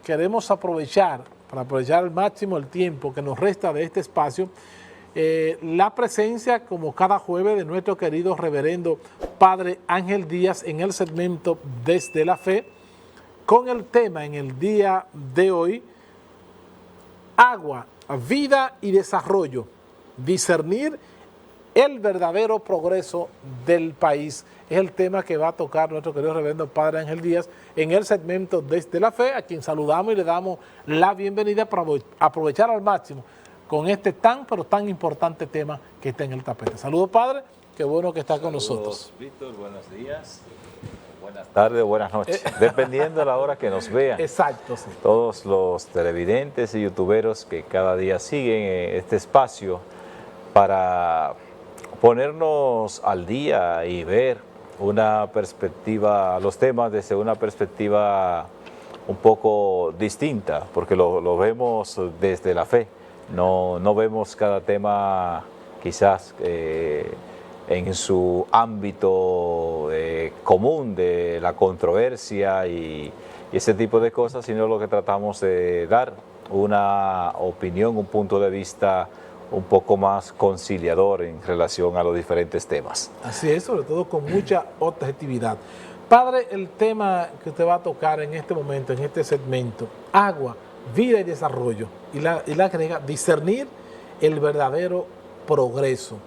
Queremos aprovechar, para aprovechar al máximo el tiempo que nos resta de este espacio, la presencia, como cada jueves, de nuestro querido reverendo Padre Ángel Díaz en el segmento Desde la Fe, con el tema en el día de hoy, agua, vida y desarrollo, discernir el verdadero progreso del país. Es el tema que va a tocar nuestro querido reverendo Padre Ángel Díaz en el segmento Desde la Fe, a quien saludamos y le damos la bienvenida para aprovechar al máximo con este pero tan importante tema que está en el tapete. Saludos, Padre, qué bueno que está con nosotros. Víctor, buenos días, buenas tardes, buenas noches, dependiendo de la hora que nos vean. Exacto, sí. Todos los televidentes y youtuberos que cada día siguen este espacio para ponernos al día y ver una perspectiva, los temas desde una perspectiva un poco distinta, porque lo vemos desde la fe, no vemos cada tema quizás en su ámbito común de la controversia y ese tipo de cosas, sino lo que tratamos de dar una opinión, un punto de vista un poco más conciliador en relación a los diferentes temas. Así es, sobre todo con mucha objetividad. Padre, el tema que usted va a tocar en este momento, en este segmento, agua, vida y desarrollo, y la agrega, discernir el verdadero progreso.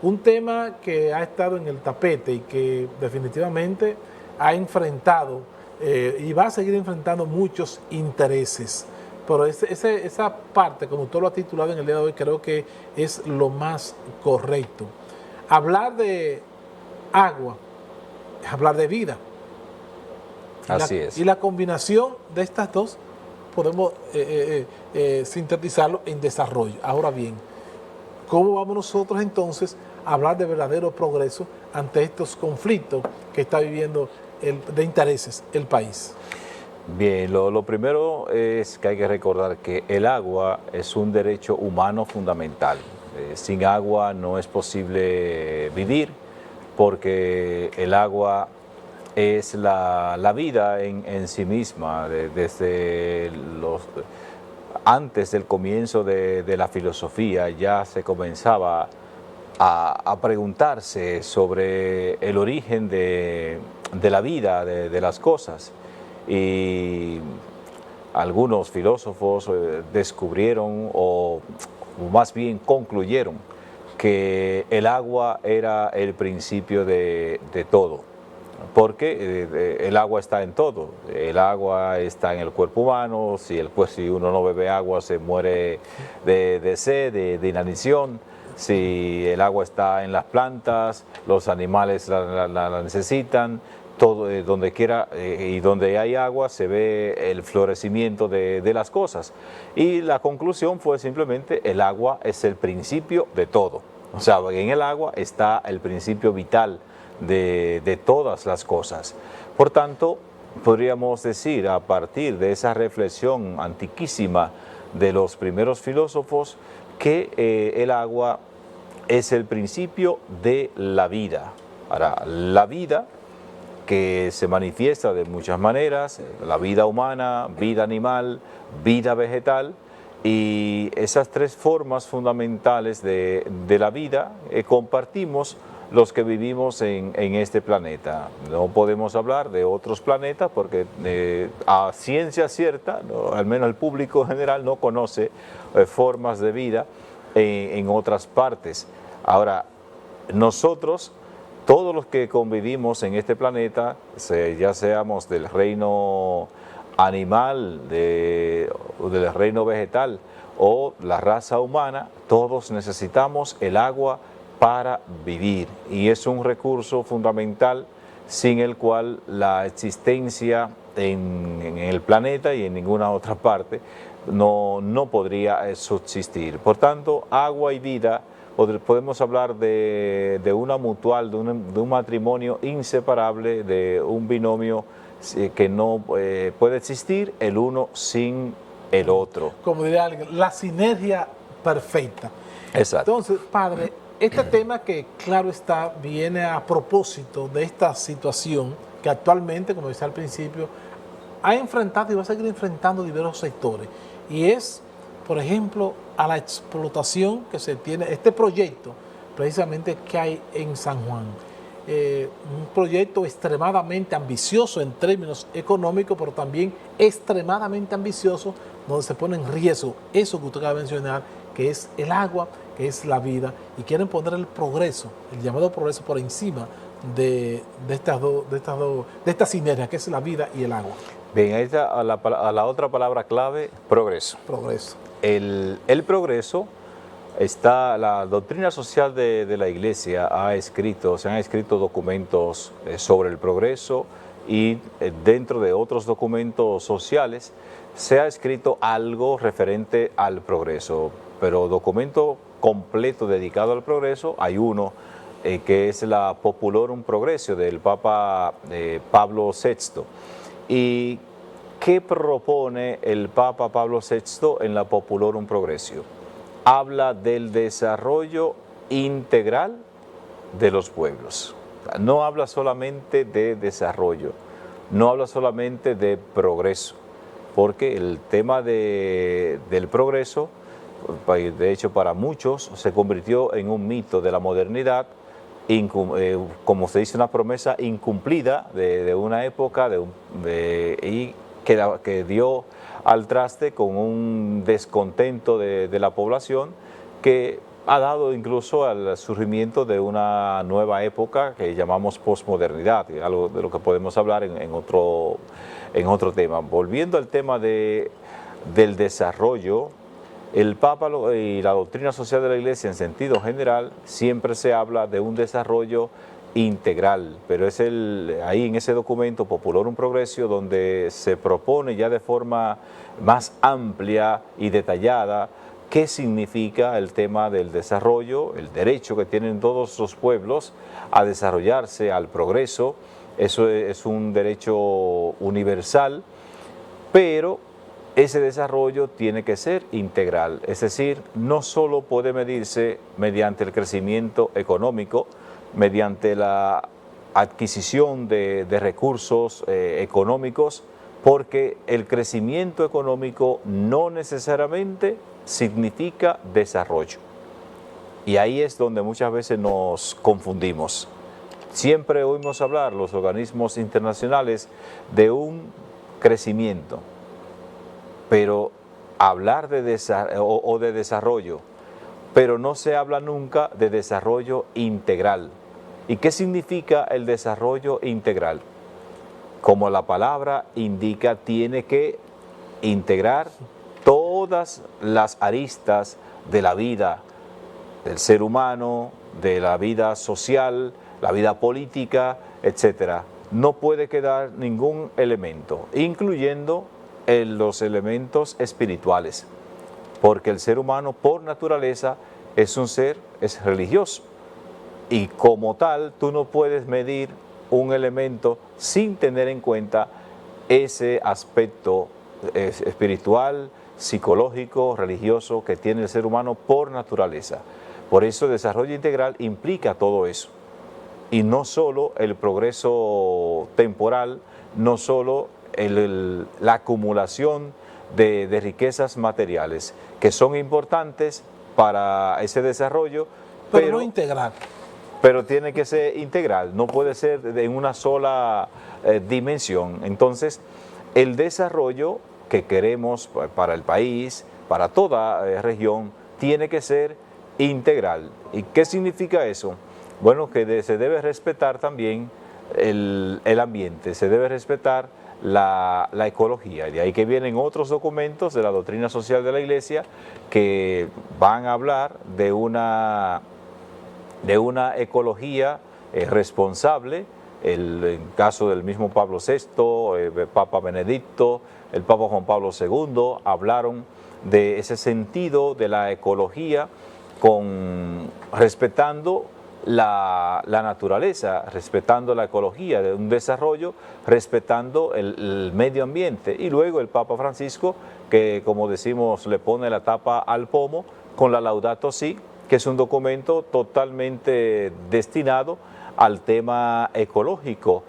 Un tema que ha estado en el tapete y que definitivamente ha enfrentado y va a seguir enfrentando muchos intereses. Pero esa parte, como usted lo ha titulado en el día de hoy, creo que es lo más correcto. Hablar de agua es hablar de vida. Así es. Y la combinación de estas dos podemos sintetizarlo en desarrollo. Ahora bien, ¿cómo vamos nosotros entonces a hablar de verdadero progreso ante estos conflictos que está viviendo de intereses el país? Bien, lo primero es que hay que recordar que el agua es un derecho humano fundamental. Sin agua no es posible vivir, porque el agua es la vida en sí misma. Desde antes del comienzo de la filosofía ya se comenzaba a preguntarse sobre el origen de la vida, de las cosas. Y algunos filósofos descubrieron, o más bien concluyeron, que el agua era el principio de todo, porque el agua está en todo. El agua está en el cuerpo humano. Si uno no bebe agua se muere de sed, de inanición. Si el agua está en las plantas, los animales la necesitan. Todo, donde quiera y donde hay agua se ve el florecimiento de las cosas. Y la conclusión fue simplemente: el agua es el principio de todo. O sea, en el agua está el principio vital de todas las cosas. Por tanto, podríamos decir, a partir de esa reflexión antiquísima de los primeros filósofos, que el agua es el principio de la vida. Ahora, la vida, que se manifiesta de muchas maneras, la vida humana, vida animal, vida vegetal, y esas tres formas fundamentales de la vida compartimos los que vivimos en este planeta. No podemos hablar de otros planetas porque a ciencia cierta, al menos el público general no conoce formas de vida en otras partes. Ahora, nosotros, todos los que convivimos en este planeta, ya seamos del reino animal, del reino vegetal o la raza humana, todos necesitamos el agua para vivir. Y es un recurso fundamental sin el cual la existencia en el planeta y en ninguna otra parte no podría subsistir. Por tanto, agua y vida, podemos hablar de una mutual, de un matrimonio inseparable, de un binomio que no puede existir el uno sin el otro. Como diría alguien, la sinergia perfecta. Exacto. Entonces, Padre, este tema que, claro está, viene a propósito de esta situación que actualmente, como decía al principio, ha enfrentado y va a seguir enfrentando diversos sectores. Y es, por ejemplo, a la explotación que se tiene, este proyecto precisamente que hay en San Juan. Un proyecto extremadamente ambicioso en términos económicos, pero también extremadamente ambicioso, donde se pone en riesgo eso que usted acaba de mencionar, que es el agua, que es la vida, y quieren poner el progreso, el llamado progreso, por encima de esta sinergia, que es la vida y el agua. Bien, ahí está a la otra palabra clave, progreso. Progreso. El progreso está, la doctrina social de la Iglesia se han escrito documentos sobre el progreso, y dentro de otros documentos sociales se ha escrito algo referente al progreso, pero documento completo dedicado al progreso hay uno que es la Populorum Progressio del Papa Pablo VI. ¿Y qué propone el Papa Pablo VI en la Populorum Progressio? Habla del desarrollo integral de los pueblos. No habla solamente de desarrollo, no habla solamente de progreso, porque el tema del progreso, de hecho para muchos, se convirtió en un mito de la modernidad, como se dice, una promesa incumplida de una época y que dio al traste con un descontento de la población, que ha dado incluso al surgimiento de una nueva época que llamamos posmodernidad, algo de lo que podemos hablar en otro tema. Volviendo al tema del desarrollo, el Papa y la doctrina social de la Iglesia en sentido general siempre se habla de un desarrollo integral, pero es ahí en ese documento Populorum Progressio donde se propone ya de forma más amplia y detallada qué significa el tema del desarrollo, el derecho que tienen todos los pueblos a desarrollarse, al progreso. Eso es un derecho universal, pero ese desarrollo tiene que ser integral, es decir, no solo puede medirse mediante el crecimiento económico, mediante la adquisición de recursos económicos, porque el crecimiento económico no necesariamente significa desarrollo. Y ahí es donde muchas veces nos confundimos. Siempre oímos hablar los organismos internacionales de un crecimiento, pero hablar de desarrollo, pero no se habla nunca de desarrollo integral. ¿Y qué significa el desarrollo integral? Como la palabra indica, tiene que integrar todas las aristas de la vida del ser humano, de la vida social, la vida política, etc. No puede quedar ningún elemento, incluyendo los elementos espirituales, porque el ser humano por naturaleza es un ser, es religioso, y como tal tú no puedes medir un elemento sin tener en cuenta ese aspecto espiritual, psicológico, religioso que tiene el ser humano por naturaleza. Por eso el desarrollo integral implica todo eso, y no solo el progreso temporal, no solo la acumulación de riquezas materiales, que son importantes para ese desarrollo, pero no integral. Pero tiene que ser integral, no puede ser en una sola dimensión. Entonces, el desarrollo que queremos para el país, para toda región, tiene que ser integral. ¿Y qué significa eso? Bueno, que se debe respetar también el ambiente, se debe respetar la ecología. De ahí que vienen otros documentos de la doctrina social de la Iglesia que van a hablar de una ecología responsable. El caso del mismo Pablo VI, el Papa Benedicto, el Papa Juan Pablo II hablaron de ese sentido de la ecología, respetando la naturaleza, respetando la ecología, de un desarrollo, respetando el medio ambiente. Y luego el Papa Francisco, que como decimos le pone la tapa al pomo con la Laudato Si, que es un documento totalmente destinado al tema ecológico,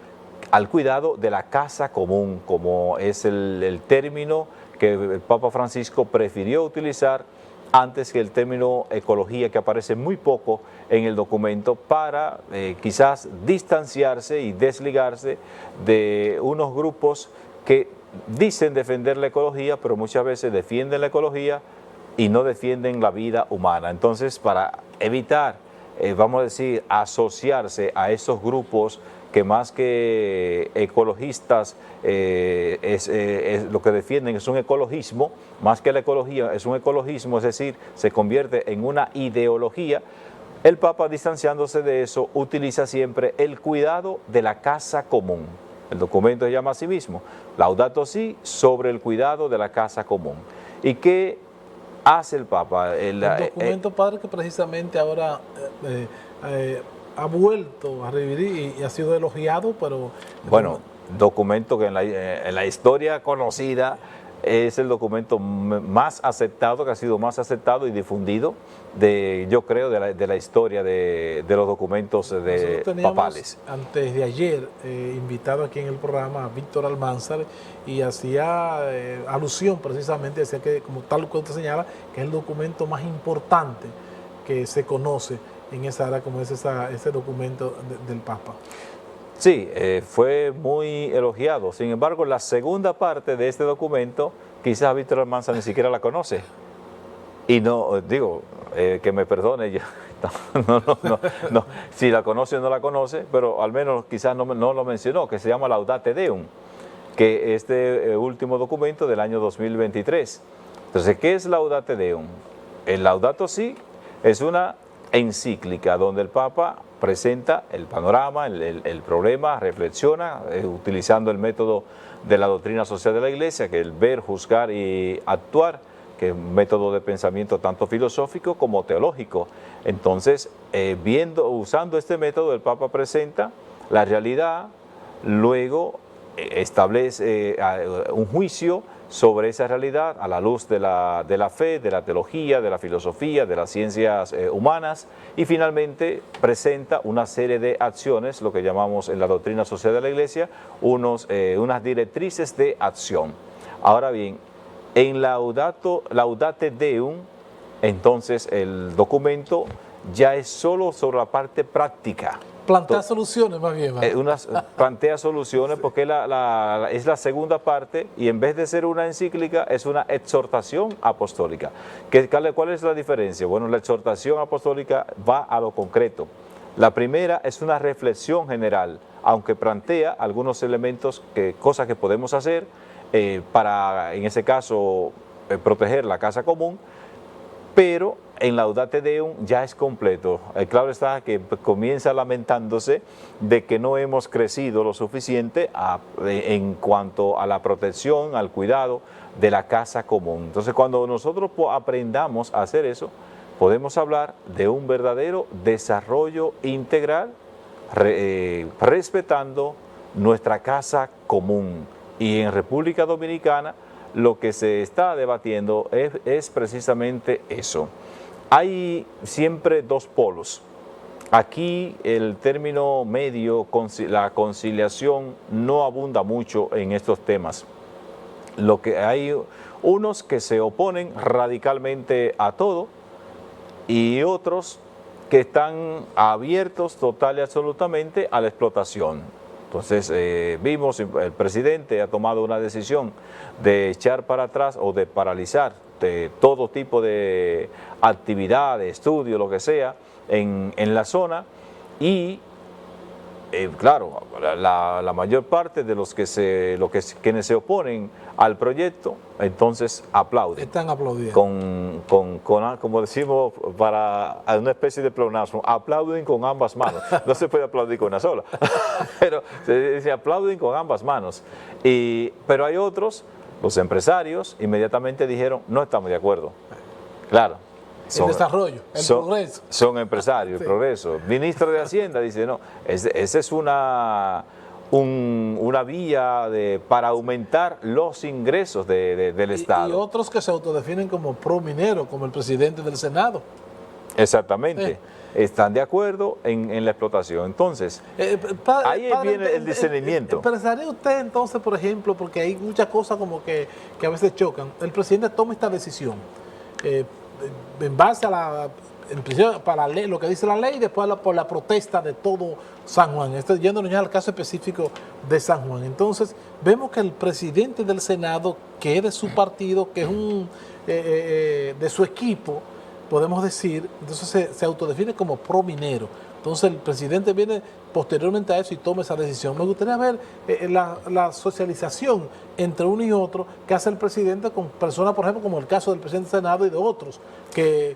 al cuidado de la casa común, como es el término que el Papa Francisco prefirió utilizar antes que el término ecología, que aparece muy poco en el documento, para quizás distanciarse y desligarse de unos grupos que dicen defender la ecología, pero muchas veces defienden la ecología y no defienden la vida humana. Entonces, para evitar, vamos a decir, asociarse a esos grupos que más que ecologistas lo que defienden es un ecologismo, más que la ecología es un ecologismo, es decir, se convierte en una ideología. El Papa, distanciándose de eso, utiliza siempre el cuidado de la casa común. El documento se llama a sí mismo, Laudato Si, sobre el cuidado de la casa común. ¿Y qué hace el Papa? El documento, padre, que precisamente ahora ha vuelto a revivir y ha sido elogiado, pero... Bueno, documento que en la historia conocida es el documento más aceptado, que ha sido más aceptado y difundido, yo creo, de la historia de los documentos papales. Antes de ayer, invitado aquí en el programa a Víctor Almanzar, y hacía alusión precisamente, decía que, como tal que usted señala, que es el documento más importante que se conoce en esa área, como es ese documento del Papa. Sí, fue muy elogiado. Sin embargo, la segunda parte de este documento, quizás Víctor Almanzar ni siquiera la conoce. Y no, digo, que me perdone, yo, no, si la conoce o no la conoce, pero al menos quizás no lo mencionó, que se llama Laudate Deum, que es este último documento del año 2023. Entonces, ¿qué es Laudate Deum? El Laudato Si es una encíclica donde el Papa presenta el panorama, el problema, reflexiona, utilizando el método de la doctrina social de la Iglesia, que es el ver, juzgar y actuar, que es un método de pensamiento tanto filosófico como teológico. Entonces, usando este método, el Papa presenta la realidad, luego establece un juicio sobre esa realidad a la luz de la fe, de la teología, de la filosofía, de las ciencias humanas, y finalmente presenta una serie de acciones, lo que llamamos en la doctrina social de la Iglesia, unas directrices de acción. Ahora bien, en Laudate Deum, entonces el documento ya es solo sobre la parte práctica. Plantea soluciones más bien. Plantea soluciones, sí, porque es la segunda parte, y en vez de ser una encíclica es una exhortación apostólica. ¿Cuál es la diferencia? Bueno, la exhortación apostólica va a lo concreto. La primera es una reflexión general, aunque plantea algunos elementos, cosas que podemos hacer para, en ese caso, proteger la casa común, pero en Laudate Deum ya es completo. Claro está que comienza lamentándose de que no hemos crecido lo suficiente en cuanto a la protección, al cuidado de la casa común. Entonces, cuando nosotros aprendamos a hacer eso, podemos hablar de un verdadero desarrollo integral, respetando nuestra casa común. Y en República Dominicana lo que se está debatiendo es precisamente eso. Hay siempre dos polos. Aquí el término medio, la conciliación, no abunda mucho en estos temas. Lo que hay unos que se oponen radicalmente a todo y otros que están abiertos total y absolutamente a la explotación. Entonces vimos, el presidente ha tomado una decisión de echar para atrás o de paralizar de todo tipo de actividad, de estudio, lo que sea, en la zona, y claro, la mayor parte de quienes se oponen al proyecto, entonces aplauden. Están aplaudiendo. Como decimos, para una especie de pleonasmo, aplauden con ambas manos. No se puede aplaudir con una sola, pero se aplauden con ambas manos. Pero hay otros, los empresarios, inmediatamente dijeron, no estamos de acuerdo. Claro. El desarrollo, el progreso. Son empresarios, sí. El progreso. El ministro de Hacienda dice, no, esa es una vía para aumentar los ingresos del Estado. Y otros que se autodefinen como pro minero, como el presidente del Senado. Exactamente. Están de acuerdo en la explotación. Entonces, ahí viene el discernimiento. ¿Pensaría usted entonces, por ejemplo, porque hay muchas cosas como que a veces chocan, el presidente toma esta decisión en base a en principio, para la ley, lo que dice la ley, y después por la protesta de todo San Juan, yéndonos ya al caso específico de San Juan? Entonces, vemos que el presidente del Senado, que es de su partido, que es de su equipo, podemos decir, entonces se autodefine como pro-minero. Entonces el presidente viene posteriormente a eso y toma esa decisión. Me gustaría ver la socialización entre uno y otro que hace el presidente con personas, por ejemplo, como el caso del presidente del Senado y de otros, que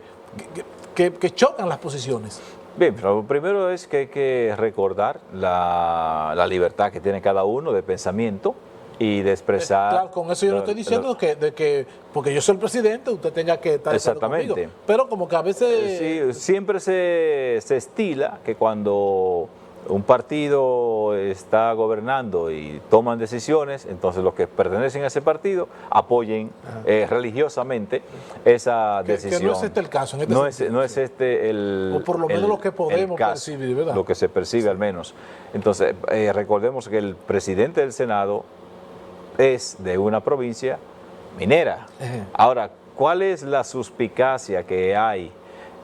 chocan las posiciones. Bien, pero lo primero es que hay que recordar la libertad que tiene cada uno de pensamiento y de expresar. Claro, con eso yo no estoy diciendo que porque yo soy el presidente, usted tenga que estar de acuerdo conmigo. Pero como que a veces... Sí, siempre se estila que cuando un partido está gobernando y toman decisiones, entonces los que pertenecen a ese partido apoyen religiosamente esa decisión. Que no es este el caso. En este no es este el... O por lo menos lo que podemos percibir, ¿verdad? Lo que se percibe al menos. Entonces, recordemos que el presidente del Senado es de una provincia minera. Ahora, ¿cuál es la suspicacia que hay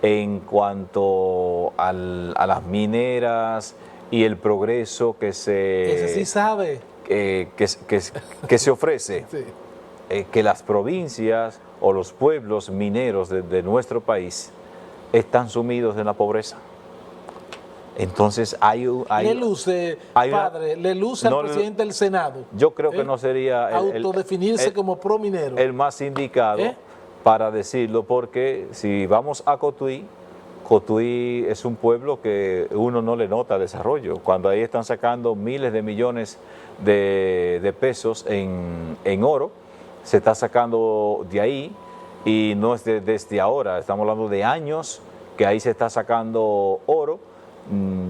en cuanto a las mineras y el progreso que Ese sí sabe. Que se ofrece? Sí. Que las provincias o los pueblos mineros de nuestro país están sumidos en la pobreza. Entonces le luce al presidente del Senado. Yo creo que no sería autodefinirse como pro-minero. El más indicado para decirlo, porque si vamos a Cotuí, Cotuí es un pueblo que uno no le nota desarrollo. Cuando ahí están sacando miles de millones de pesos en oro, se está sacando de ahí y no es desde ahora, estamos hablando de años que ahí se está sacando oro.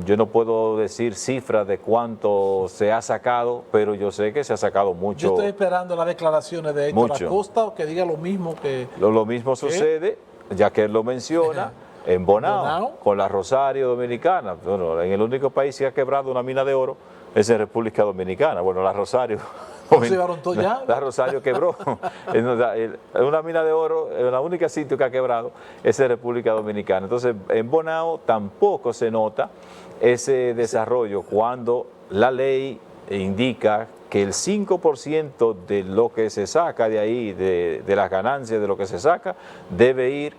Yo no puedo decir cifras de cuánto se ha sacado, pero yo sé que se ha sacado mucho. Yo estoy esperando las declaraciones de Héctor Acosta, que diga lo mismo que... Lo mismo sucede, ya que él lo menciona, en Bonao, con la Rosario Dominicana. Bueno, en el único país que ha quebrado una mina de oro es en República Dominicana. Bueno, la Rosario... La Rosario quebró. Una mina de oro, el único sitio que ha quebrado es en República Dominicana. Entonces, en Bonao tampoco se nota ese desarrollo cuando la ley indica que el 5% de lo que se saca de ahí, de las ganancias de lo que se saca, debe ir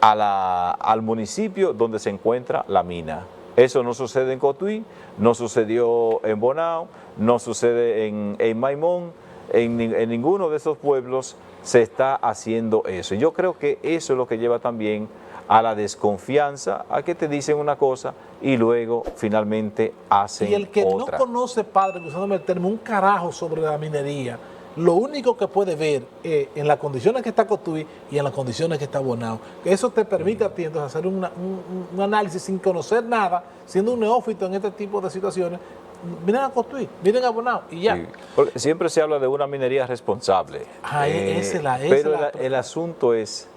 al municipio donde se encuentra la mina. Eso no sucede en Cotuí, no sucedió en Bonao, no sucede en Maimón, en ninguno de esos pueblos se está haciendo eso. Yo creo que eso es lo que lleva también a la desconfianza, a que te dicen una cosa y luego finalmente hacen otra. Y el que no conoce, padre, usándome el término, un carajo sobre la minería, lo único que puede ver en las condiciones que está Cotuí y en las condiciones que está Bonao. Eso te permite a ti entonces hacer un análisis sin conocer nada, siendo un neófito en este tipo de situaciones. Miren a Cotuí, miren a Bonao y ya. Sí, porque siempre se habla de una minería responsable. Pero el asunto es,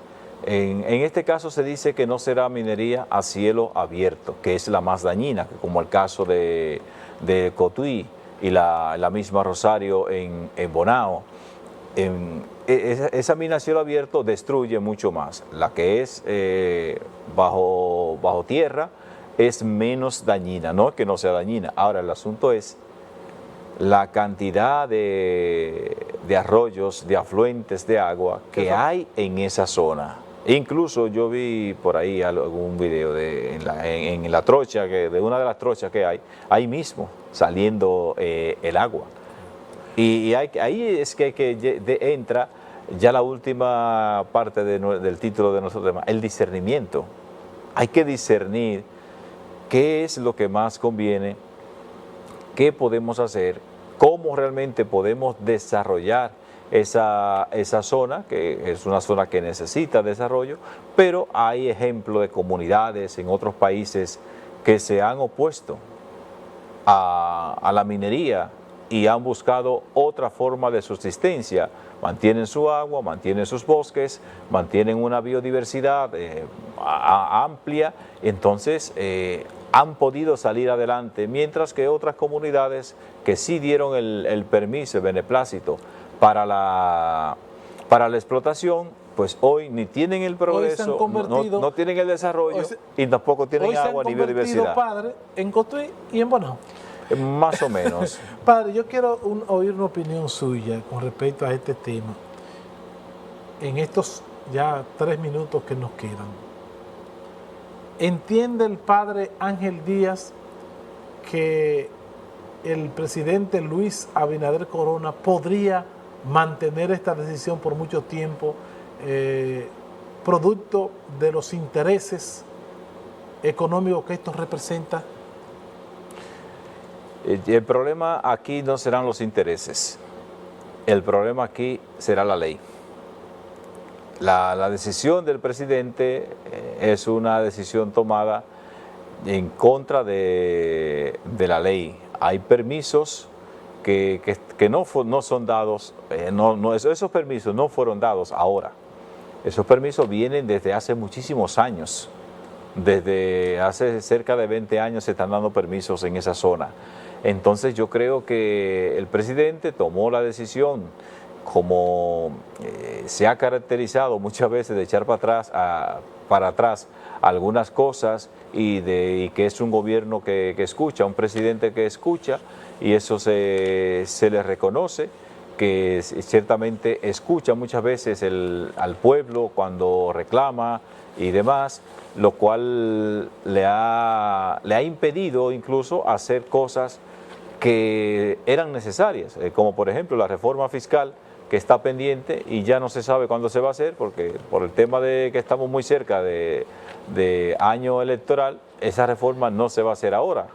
en este caso se dice que no será minería a cielo abierto, que es la más dañina, como el caso de Cotuí y la misma Rosario en Bonao. Esa mina a cielo abierto destruye mucho más. La que es bajo tierra es menos dañina, no que no sea dañina. Ahora, el asunto es la cantidad de arroyos, de afluentes de agua que hay en esa zona. Incluso yo vi por ahí algún video en la trocha, de una de las trochas que hay, ahí mismo saliendo el agua. Y ahí es que entra ya la última parte del título de nuestro tema, el discernimiento. Hay que discernir qué es lo que más conviene, qué podemos hacer, cómo realmente podemos desarrollar esa zona, que es una zona que necesita desarrollo, pero hay ejemplos de comunidades en otros países que se han opuesto a la minería y han buscado otra forma de subsistencia mantienen su agua, mantienen sus bosques, mantienen una biodiversidad amplia, entonces han podido salir adelante, mientras que otras comunidades que sí dieron el permiso, el beneplácito para la explotación, pues hoy ni tienen el progreso, no tienen el desarrollo y tampoco tienen agua ni biodiversidad. Padre, en Cotuí y en Bonao. Más o menos. Padre, yo quiero oír una opinión suya con respecto a este tema. En estos ya 3 minutos que nos quedan. ¿Entiende el padre Ángel Díaz que el presidente Luis Abinader Corona podría mantener esta decisión por mucho tiempo, producto de los intereses económicos que esto representa? El problema aquí no serán los intereses, el problema aquí será la ley. La decisión del presidente es una decisión tomada en contra de la ley. Hay permisos que no son dados, esos permisos no fueron dados ahora. Esos permisos vienen desde hace muchísimos años. Desde hace cerca de 20 años se están dando permisos en esa zona. Entonces yo creo que el presidente tomó la decisión, como se ha caracterizado muchas veces, de echar para atrás algunas cosas y que es un gobierno que escucha, un presidente que escucha, y eso se le reconoce, que ciertamente escucha muchas veces al pueblo cuando reclama y demás, lo cual le ha impedido incluso hacer cosas que eran necesarias, como por ejemplo la reforma fiscal, que está pendiente y ya no se sabe cuándo se va a hacer, porque por el tema de que estamos muy cerca de año electoral, esa reforma no se va a hacer ahora,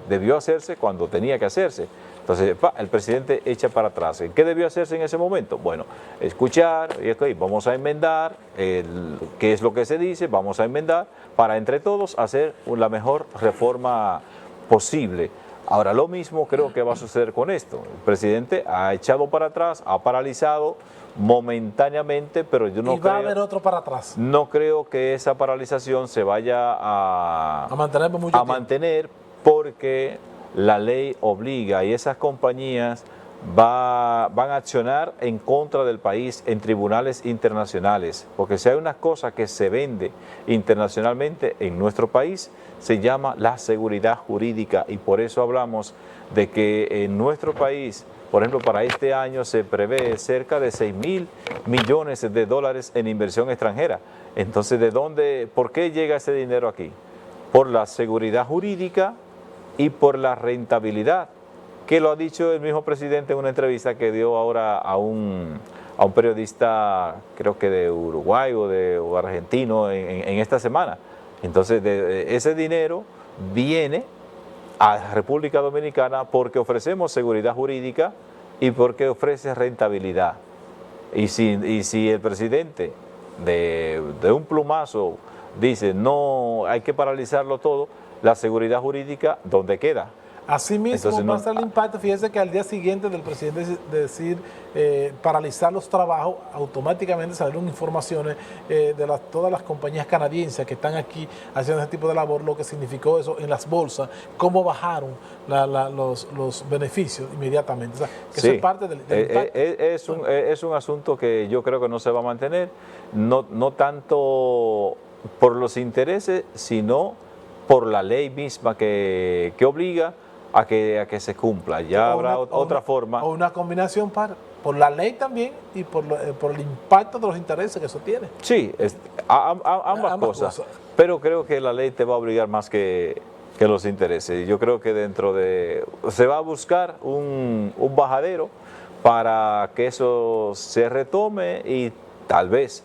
debió hacerse cuando tenía que hacerse. Entonces, el presidente echa para atrás. ¿Qué debió hacerse en ese momento? Bueno, escuchar, y okay, vamos a enmendar, qué es lo que se dice, vamos a enmendar, para entre todos hacer la mejor reforma posible. Ahora, lo mismo creo que va a suceder con esto. El presidente ha echado para atrás, ha paralizado momentáneamente, pero yo no creo... Y va a haber otro para atrás. No creo que esa paralización se vaya a mantener por mucho tiempo. Mantener, porque la ley obliga y esas compañías van a accionar en contra del país en tribunales internacionales, porque si hay una cosa que se vende internacionalmente en nuestro país, se llama la seguridad jurídica, y por eso hablamos de que en nuestro país, por ejemplo, para este año se prevé cerca de 6.000 millones de dólares en inversión extranjera. Entonces, ¿por qué llega ese dinero aquí? Por la seguridad jurídica y por la rentabilidad, que lo ha dicho el mismo presidente en una entrevista que dio ahora a un periodista, creo que de Uruguay o argentino en esta semana. Entonces, ese dinero viene a República Dominicana porque ofrecemos seguridad jurídica y porque ofrece rentabilidad. Y si el presidente de un plumazo dice no, hay que paralizarlo todo, la seguridad jurídica, ¿dónde queda? Asimismo, entonces, va a ser el impacto. Fíjese que al día siguiente del presidente decir paralizar los trabajos, automáticamente salieron informaciones de todas las compañías canadienses que están aquí haciendo ese tipo de labor, lo que significó eso en las bolsas, cómo bajaron los beneficios inmediatamente. O sea, que sí, eso es parte del impacto. Es un asunto que yo creo que no se va a mantener, no tanto por los intereses, sino por la ley misma que obliga a que se cumpla. Ya habrá otra forma. O una combinación por la ley también y por el impacto de los intereses que eso tiene. Sí, ambas cosas. Pero creo que la ley te va a obligar más que los intereses. Yo creo que se va a buscar un bajadero para que eso se retome, y tal vez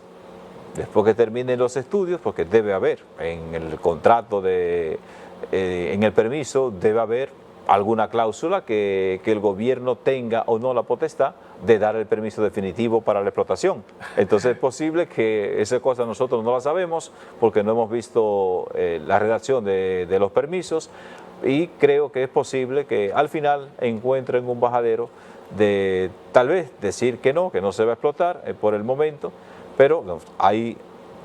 después que terminen los estudios, porque debe haber en el contrato, en el permiso, debe haber alguna cláusula que el gobierno tenga o no la potestad de dar el permiso definitivo para la explotación. Entonces es posible que esa cosa nosotros no la sabemos porque no hemos visto la redacción de los permisos, y creo que es posible que al final encuentren un bajadero de tal vez decir que no se va a explotar por el momento, pero hay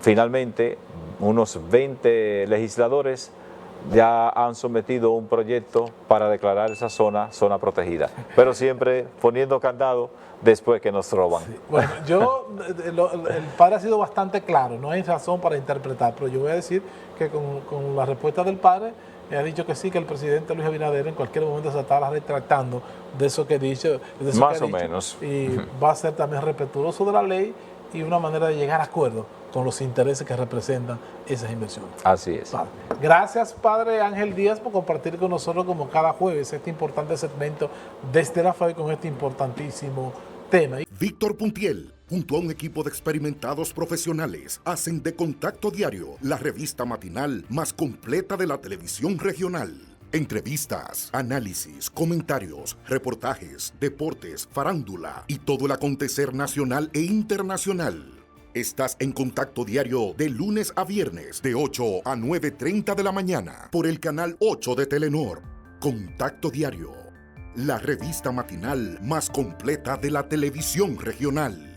finalmente unos 20 legisladores ya han sometido un proyecto para declarar esa zona protegida, pero siempre poniendo candado después que nos roban. Sí. Bueno, el padre ha sido bastante claro, no hay razón para interpretar, pero yo voy a decir que con la respuesta del padre, ha dicho que sí, que el presidente Luis Abinader en cualquier momento se estará retractando de eso que ha dicho. Más o menos. Y va a ser también respetuoso de la ley y una manera de llegar a acuerdo con los intereses que representan esas inversiones. Así es. Vale. Gracias, padre Ángel Díaz, por compartir con nosotros como cada jueves este importante segmento desde la fe con este importantísimo tema. Víctor Puntiel, junto a un equipo de experimentados profesionales, hacen de Contacto Diario la revista matinal más completa de la televisión regional. Entrevistas, análisis, comentarios, reportajes, deportes, farándula y todo el acontecer nacional e internacional. Estás en Contacto Diario de lunes a viernes de 8 a 9:30 de la mañana por el canal 8 de Telenor. Contacto Diario, la revista matinal más completa de la televisión regional.